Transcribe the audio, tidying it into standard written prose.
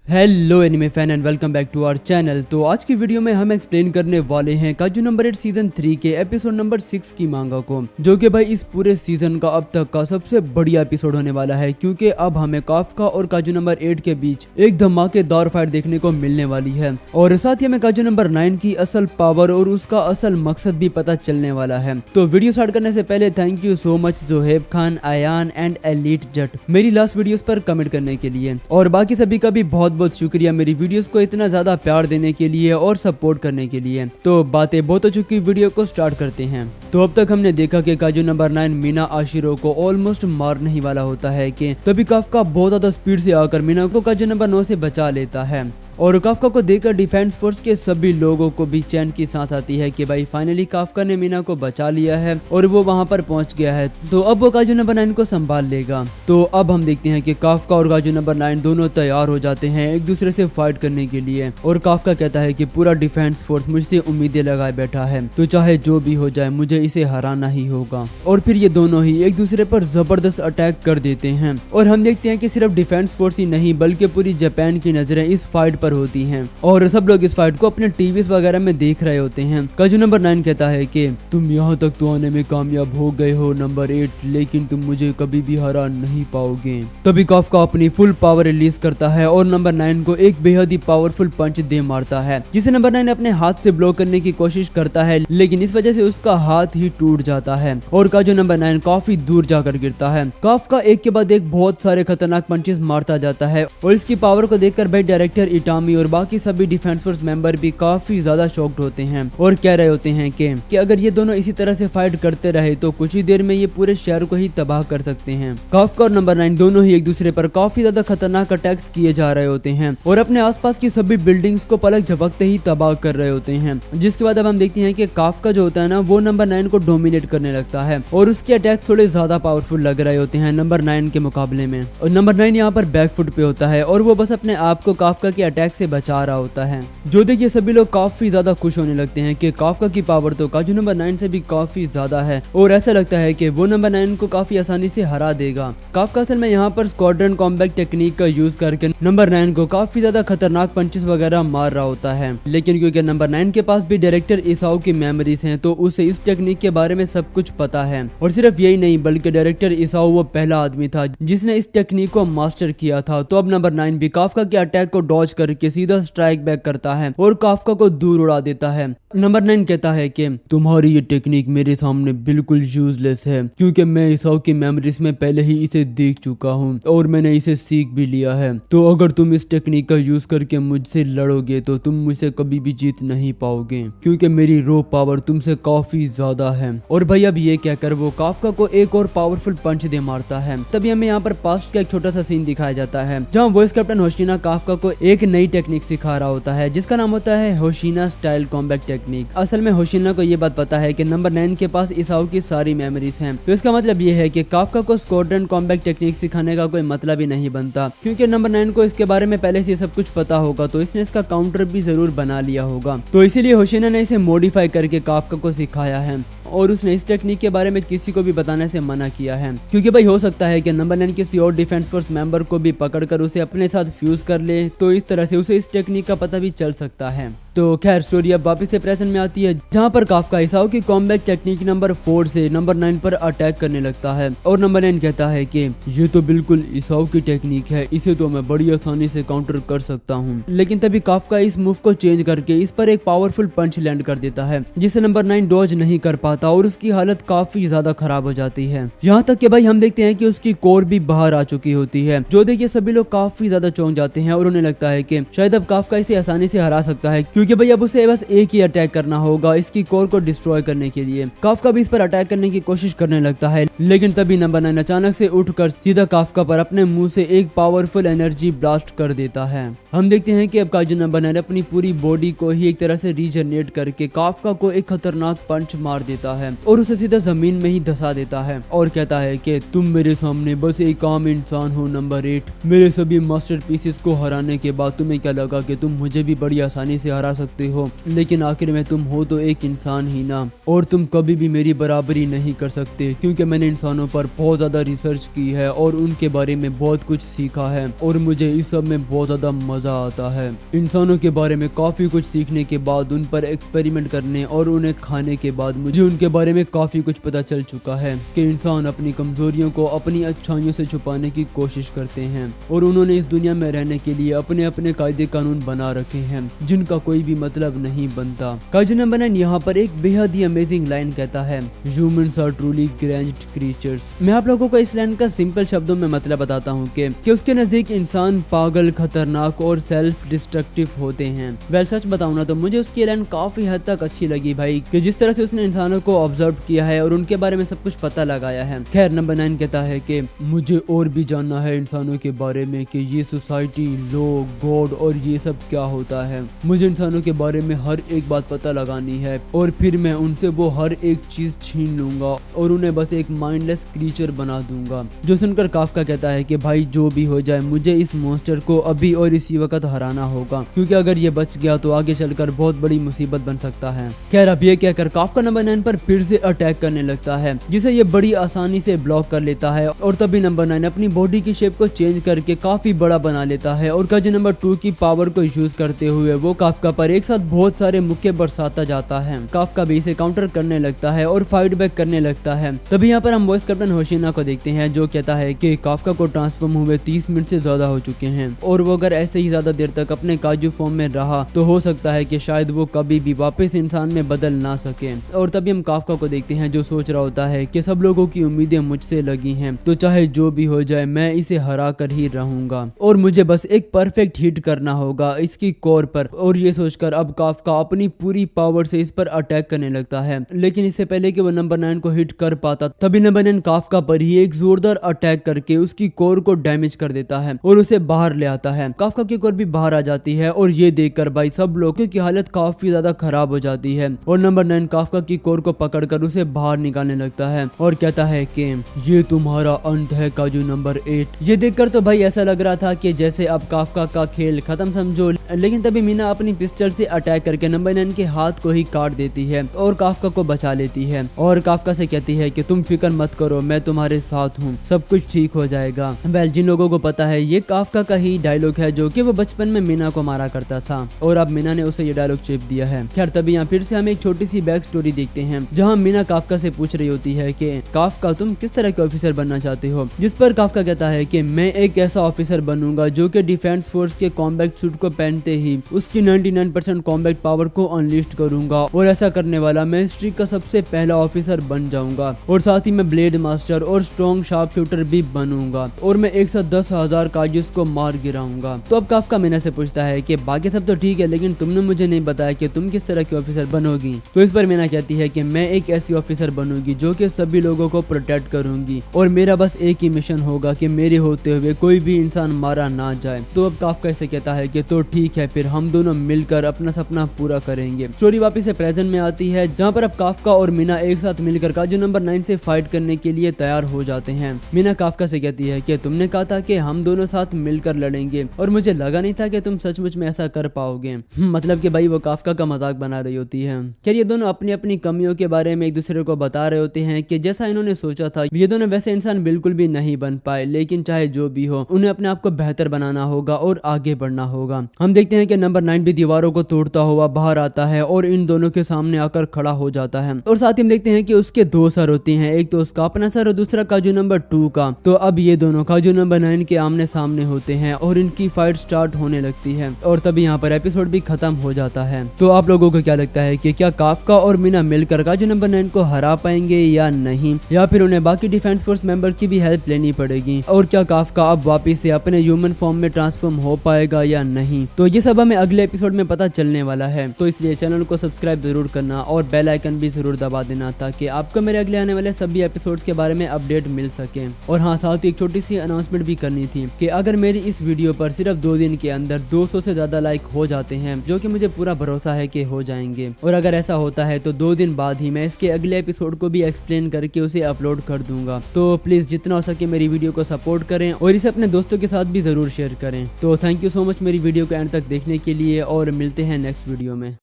Hello anime fan and welcome back to our channel. तो आज की वीडियो में हम एक्सप्लेन करने वाले हैं काजू नंबर 8 सीजन 3 के एपिसोड नंबर 6 की मांगा को, जो कि भाई इस पूरे सीजन का अब तक का सबसे बढ़िया एपिसोड होने वाला है, क्योंकि अब हमें काफका और काजू नंबर 8 के बीच एक धमाकेदार फाइट देखने को मिलने वाली है। और साथ ही हमें काजू नंबर 9 की असल पावर और उसका असल मकसद भी पता चलने वाला है। तो वीडियो स्टार्ट करने से पहले thank you so much Zoheb Khan, Ayaan and elite Jatt मेरी लास्ट वीडियोस पर कमेंट करने के लिए, और बाकी सभी का भी बहुत बहुत शुक्रिया मेरी वीडियोस को इतना ज्यादा प्यार देने के लिए और सपोर्ट करने के लिए। तो बातें बहुत हो चुकी, वीडियो को स्टार्ट करते हैं। तो अब तक हमने देखा कि काजू नंबर 9 मीना आशिरो को ऑलमोस्ट मारने ही वाला होता है कि तभी काफका बहुत ज्यादा स्पीड से आकर मीना को काजू नंबर 9 से बचा लेता है। और काफका को देखकर डिफेंस फोर्स के सभी लोगों को भी चैन की सांस आती है कि भाई फाइनली काफका ने मीना को बचा लिया है और वो वहां पर पहुंच गया है, तो अब वो काजू नंबर 9 को संभाल लेगा। तो अब हम देखते हैं कि काफका और काजू नंबर 9 दोनों तैयार हो जाते हैं एक दूसरे से फाइट करने के लिए। और काफका कहता है कि पूरा डिफेंस फोर्स मुझसे उम्मीदें लगाए बैठा है, तो चाहे जो भी हो जाए मुझे इसे हराना ही होगा। और फिर ये दोनों ही एक दूसरे पर जबरदस्त अटैक कर देते हैं। और हम देखते हैं कि सिर्फ डिफेंस फोर्स ही नहीं बल्कि पूरी जापान की नजरें इस फाइट पर होती हैं और सब लोग इस फाइट को अपने टीवी वगैरह में देख रहे होते हैं। काजू नंबर 9 कहता है कि तुम यहाँ तक तो आने में कामयाब हो गए हो नंबर 8, लेकिन तुम मुझे कभी भी हरा नहीं पाओगे। तभी काफका अपनी फुल पावर रिलीज करता है और नंबर 9 को एक बेहद ही पावरफुल पंच दे मारता है, जिसे नंबर 9 अपने हाथ से ब्लॉक करने की कोशिश करता है, लेकिन इस वजह से उसका हाथ ही टूट जाता है और काजू नंबर 9 काफी दूर जाकर गिरता है। काफका एक के बाद एक बहुत सारे खतरनाक पंचेस मारता जाता है और इसकी पावर को देखकर भाई डायरेक्टर इटामी और बाकी सभी डिफेंस फोर्स मेंबर भी काफी ज्यादा शॉक्ड होते हैं और कह रहे होते हैं कि अगर ये दोनों इसी तरह से फाइट करते रहे तो कुछ ही देर में ये पूरे शहर को ही तबाह कर सकते हैं। काफका और नंबर 9 दोनों ही एक दूसरे पर काफी ज्यादा खतरनाक अटैक्स किए जा रहे होते हैं और अपने आसपास की सभी बिल्डिंग्स को पलक झपकते ही तबाह कर रहे होते हैं। जिसके बाद अब हम देखते हैं कि काफका जो होता है ना, वो नंबर 9 को डोमिनेट करने लगता है और उसके अटैक थोड़े ज्यादा पावरफुल लग रहे होते हैं नंबर 9 के मुकाबले में। और नंबर 9 यहाँ पर बैकफुट पे होता है और वो बस अपने आप को काफका के अटैक से बचा रहा होता है, जो देखिए सभी लोग काफी ज्यादा खुश होने लगते हैं कि काफका की पावर तो काजू नंबर 9 से भी काफी ज्यादा है और ऐसा लगता है कि वो नंबर 9 को काफी आसानी से हरा देगा। काफका असल में यहाँ पर स्क्वाड्रन कॉम्बैट टेक्निक का यूज करके नंबर 9 को काफी ज्यादा खतरनाक पंचेस वगैरह मार रहा होता है, लेकिन क्योंकि नंबर 9 के पास भी डायरेक्टर इसाओ की मेमोरीज हैं तो उसे इस टेक्निक के बारे में सब कुछ पता है। और सिर्फ यही नहीं बल्कि डायरेक्टर इसाओ वो पहला आदमी था जिसने इस टेक्निक को मास्टर किया था। तो अब नंबर 9 भी काफका के अटैक को डॉज करके सीधा स्ट्राइक बैक करता है और काफका को दूर उड़ा देता है। नंबर 9 कहता है कि तुम्हारी ये टेक्निक मेरे सामने बिल्कुल यूजलेस है, क्योंकि मैं इसाओ की मेमोरीज में पहले ही इसे देख चुका हूँ और मैंने इसे सीख भी लिया है। तो अगर तुम इस टेक्निक का यूज करके मुझसे लड़ोगे तो तुम मुझसे कभी भी जीत नहीं पाओगे, क्योंकि मेरी रो पावर तुमसे काफी ज्यादा है। और भाई अब ये कहकर वो काफका को एक और पावरफुल पंच दे मारता है। तभी हमें यहाँ पर पास्ट का एक छोटा सा सीन दिखाया जाता है जहाँ वॉइस कैप्टन होशिना काफका को एक नई टेक्निक सिखा रहा होता है जिसका नाम होता है होशिना स्टाइल कॉम्बैट टेक्निक। असल में होशिना को ये बात पता है कि नंबर 9 के पास इसाओ की सारी मेमोरीज हैं, तो इसका मतलब ये है कि काफका को स्क्वाड्रन कॉम्बैट टेक्निक सिखाने का कोई मतलब ही नहीं बनता, क्योंकि नंबर 9 को इसके बारे में पहले से सब कुछ पता होगा, तो इसने इसका काउंटर भी जरूर बना लिया होगा। तो इसीलिए होशिना ने इसे मॉडिफाई करके काफका को सिखाया है और उसने इस टेक्निक के बारे में किसी को भी बताने से मना किया है, क्योंकि भाई हो सकता है कि नंबर 9 किसी और डिफेंस फोर्स मेंबर को भी पकड़कर उसे अपने साथ फ्यूज कर ले, तो इस तरह से उसे इस टेक्निक का पता भी चल सकता है। तो खैर स्टोरी अब वापस से प्रेजेंट में आती है, जहाँ पर काफका इसाओ की कॉम्बैट टेक्निक नंबर 4 से नंबर 9 पर अटैक करने लगता है और नंबर 9 कहता है कि ये तो बिल्कुल इसाओ की टेक्निक है, इसे तो मैं बड़ी आसानी से काउंटर कर सकता हूँ। लेकिन तभी काफका इस मूव को चेंज करके इस पर एक पावरफुल पंच लैंड कर देता है, जिसे नंबर 9 डॉज नहीं कर पाता और की हालत काफी ज्यादा खराब हो जाती है। यहाँ तक कि भाई हम देखते हैं कि उसकी कोर भी बाहर आ चुकी होती है, जो देखिए सभी लोग काफी ज्यादा चौंक जाते हैं और उन्हें लगता है कि शायद अब काफका इसे आसानी से हरा सकता है, क्योंकि भाई अब उसे बस एक ही अटैक करना होगा इसकी कोर को डिस्ट्रॉय करने के लिए। काफका भी इस पर अटैक करने की कोशिश करने लगता है, लेकिन तभी नंबर 9 अचानक से उठकर सीधा काफका पर अपने मुंह से एक पावरफुल एनर्जी ब्लास्ट कर देता है। हम देखते हैं कि अब काजू नंबर 9 अपनी पूरी बॉडी को ही एक तरह से रीजनरेट करके काफका को एक खतरनाक पंच मार देता है और उसे सीधा जमीन में ही धसा देता है और कहता है कि तुम मेरे सामने बस एक आम इंसान हो नंबर 8। मेरे सभी मास्टरपीसेस को हराने के बाद तुम्हें क्या लगा कि तुम मुझे भी बड़ी आसानी से हरा हरा सकते हो, लेकिन आखिर में तुम हो तो एक इंसान ही ना, और तुम कभी भी मेरी बराबरी नहीं कर सकते, क्योंकि मैंने इंसानों पर बहुत ज़्यादा रिसर्च की है और उनके बारे में बहुत कुछ सीखा है और मुझे इस सब में बहुत ज़्यादा मज़ा आता है। इंसानों के बारे में काफ़ी कुछ सीखने के बाद, उन पर एक्सपेरिमेंट करने और उन्हें खाने के बाद मुझे उनके बारे में काफ़ी कुछ पता चल चुका है कि इंसान अपनी कमज़ोरियों को अपनी अच्छाइयों से छुपाने की कोशिश करते हैं और उन्होंने इस दुनिया में रहने के लिए अपने अपने कायदे कानून बना रखे हैं जिनका कोई भी मतलब नहीं बनता। काजू नंबर 9 यहाँ पर एक बेहद ही अमेजिंग लाइन कहता है, ह्यूमंस आर ट्रूली ग्रेंज्ड क्रीचर्स। मैं आप लोगों को इस लाइन का सिंपल शब्दों में मतलब बताता हूँ कि उसके नजदीक इंसान पागल, खतरनाक और सेल्फ डिस्ट्रक्टिव होते हैं। वेल सच बताऊँ ना तो मुझे उसकी लाइन काफी हद तक अच्छी लगी भाई, कि जिस तरह से उसने इंसानों को ऑब्जर्व किया है और उनके बारे में सब कुछ पता लगाया है। खैर नंबर 9 कहता है कि मुझे और भी जानना है इंसानों के बारे में, कि ये सोसाइटी, लोग, गॉड और ये सब क्या होता है। मुझे इंसानों के बारे में हर एक बात पता लगानी है और फिर मैं उनसे वो हर एक चीज छीन लूंगा और उन्हें बस एक माइंडलेस क्रीचर बना दूंगा। जो सुनकर काफका कहता है कि भाई जो भी हो जाए मुझे इस मॉन्स्टर को अभी और इसी वक्त हराना होगा, क्योंकि अगर ये बच गया तो आगे चलकर बहुत बड़ी मुसीबत बन सकता है। खैर अब ये कहकर काफका नंबर 9 पर फिर से अटैक करने लगता है, जिसे ये बड़ी आसानी से ब्लॉक कर लेता है और तभी नंबर 9 अपनी बॉडी की शेप को चेंज करके काफी बड़ा बना लेता है और काजू नंबर 2 की पावर को यूज करते हुए वो काफका पर एक साथ बहुत सारे मुक्के बरसाता जाता है। काफका भी इसे काउंटर करने लगता है और फाइट बैक करने लगता है। तभी यहाँ पर हम वॉइस कैप्टन होशिना को देखते हैं, जो कहता है कि काफका को ट्रांसफॉर्म हुए 30 मिनट से ज्यादा हो चुके हैं और वो अगर ऐसे ही ज्यादा देर तक अपने काजू फॉर्म में रहा तो हो सकता है कि शायद वो कभी भी वापस इंसान में बदल ना सके। और तभी हम काफका को देखते हैं जो सोच रहा होता है कि सब लोगों की उम्मीदें मुझसे लगी हैं, तो चाहे जो भी हो जाए मैं इसे हरा कर ही रहूंगा और मुझे बस एक परफेक्ट हिट करना होगा इसकी कोर पर। और ये सोचकर अब काफका अपनी पूरी पावर से इस पर अटैक करने लगता है, लेकिन इससे पहले कि वो नंबर 9 को हिट कर पाता तभी नंबर 9 काफका पर ही एक जोरदार अटैक करके उसकी कोर को डैमेज कर देता है और उसे बाहर ले आता है। काफका की कोर भी बाहर आ जाती है और ये देखकर भाई सब लोगों की हालत काफी ज्यादा खराब हो जाती है और नंबर 9 काफका की कोर को पकड़कर उसे बाहर निकालने लगता है और कहता है कि ये तुम्हारा अंत है काजू नंबर 8। ये देखकर तो भाई ऐसा लग रहा था कि जैसे अब काफका का खेल खत्म समझो, लेकिन तभी मीना अपनी पिस्टल से अटैक करके नंबर 9 के हाथ को ही काट देती है और काफका को बचा लेती है और काफका से कहती है कि तुम फिक्र मत करो, मैं तुम्हारे साथ हूँ, सब कुछ ठीक हो जाएगा। वेल जिन लोगों को पता है ये काफका का ही डायलॉग है जो कि वो बचपन में मीना को मारा करता था और अब मीना ने उसे ये डायलॉग चिप दिया है। खैर तभी यहाँ फिर से हम एक छोटी सी बैक स्टोरी देखते हैं जहाँ मीना काफका से पूछ रही होती है कि काफका तुम किस तरह के ऑफिसर बनना चाहते हो, जिस पर काफका कहता है कि मैं एक ऐसा ऑफिसर बनूंगा जो कि डिफेंस फोर्स के कॉम्बैट सूट को पहनते ही उसकी 99% कॉम्बैट पावर को अनलिस्ट करूंगा और ऐसा करने वाला मैं हिस्ट्री का सबसे पहला ऑफिसर बन जाऊंगा और साथ ही मैं ब्लेड मास्टर और स्ट्रॉन्ग शार्प शूटर भी बनूंगा और मैं एक साथ 10,000 काजूस को मार गिराऊंगा। तो अब काफका मीना से पूछता है कि बाकी सब तो ठीक है, लेकिन तुमने मुझे नहीं बताया कि तुम किस तरह के ऑफिसर बनोगी। तो इस पर मीना कहती है कि मैं एक ऐसी ऑफिसर बनूंगी जो कि सभी लोगों को प्रोटेक्ट करूंगी और मेरा बस एक ही मिशन होगा कि मेरे होते हुए कोई भी इंसान मारा ना जाए। तो अब काफका इसे कहता है कि तो ठीक है, फिर हम दोनों मिलकर अपना सपना पूरा करेंगे। स्टोरी वापस से प्रेजेंट में आती है जहाँ पर अब काफका और मीना एक साथ मिलकर काजू नंबर 9 से फाइट करने के लिए तैयार हो जाते हैं। मीना काफका से कहती है कि तुमने कहा था कि हम दोनों साथ मिलकर लड़ेंगे और मुझे लगा नहीं था कि तुम सचमुच में ऐसा कर पाओगे। मतलब कि भाई वो काफका का मजाक बना रही होती है। खैर ये दोनों अपनी अपनी कमियों के बारे में एक दूसरे को बता रहे होते हैं कि जैसा इन्होंने सोचा था ये दोनों वैसे इंसान बिल्कुल भी नहीं बन पाए, लेकिन चाहे जो भी हो उन्हें अपने आप को बेहतर बनाना होगा और आगे बढ़ना होगा। हम देखते हैं कि नंबर 9 भी दीवारों को तोड़ता हुआ बाहर आता है और इन दोनों के सामने आकर खड़ा हो जाता है और साथ ही हम देखते हैं कि उसके दो सर होते हैं, एक तो उसका अपना सर और दूसरा काजू नंबर 2 का। तो अब ये दोनों काजू नंबर 9 के आमने सामने होते हैं और इनकी फाइट स्टार्ट होने लगती है और तभी यहाँ पर एपिसोड भी खत्म हो जाता है। तो आप लोगों को क्या लगता है कि क्या काफका और मीना मिलकर काजू नंबर 9 को हरा पाएंगे या नहीं, या फिर उन्हें बाकी डिफेंस फोर्स मेंबर की भी हेल्प लेनी पड़ेगी, और क्या काफका अब वापिस से अपने ह्यूमन फॉर्म में ट्रांसफॉर्म हो पाएगा या नहीं। तो ये सब हमें अगले एपिसोड में पता चलने वाला है। तो इसलिए चैनल को सब्सक्राइब जरूर करना और बेल आइकन भी जरूर दबा देना ताकि आपको मेरे अगले आने वाले सभी एपिसोड्स के बारे में अपडेट मिल सके। और हाँ, साथ ही एक छोटी सी अनाउंसमेंट भी करनी थी कि अगर मेरी इस वीडियो पर सिर्फ 2 दिन के अंदर 200 से ज्यादा लाइक हो जाते हैं, जो कि मुझे पूरा भरोसा है कि हो जाएंगे, और अगर ऐसा होता है तो 2 दिन बाद ही मैं इसके अगले एपिसोड को भी एक्सप्लेन करके उसे अपलोड कर दूंगा। तो प्लीज जितना हो सके मेरी वीडियो को सपोर्ट करें और इसे अपने दोस्तों के साथ भी जरूर शेयर करें। तो थैंक यू सो मच मेरी वीडियो को एंड तक देखने के लिए और मिलते हैं नेक्स्ट वीडियो में।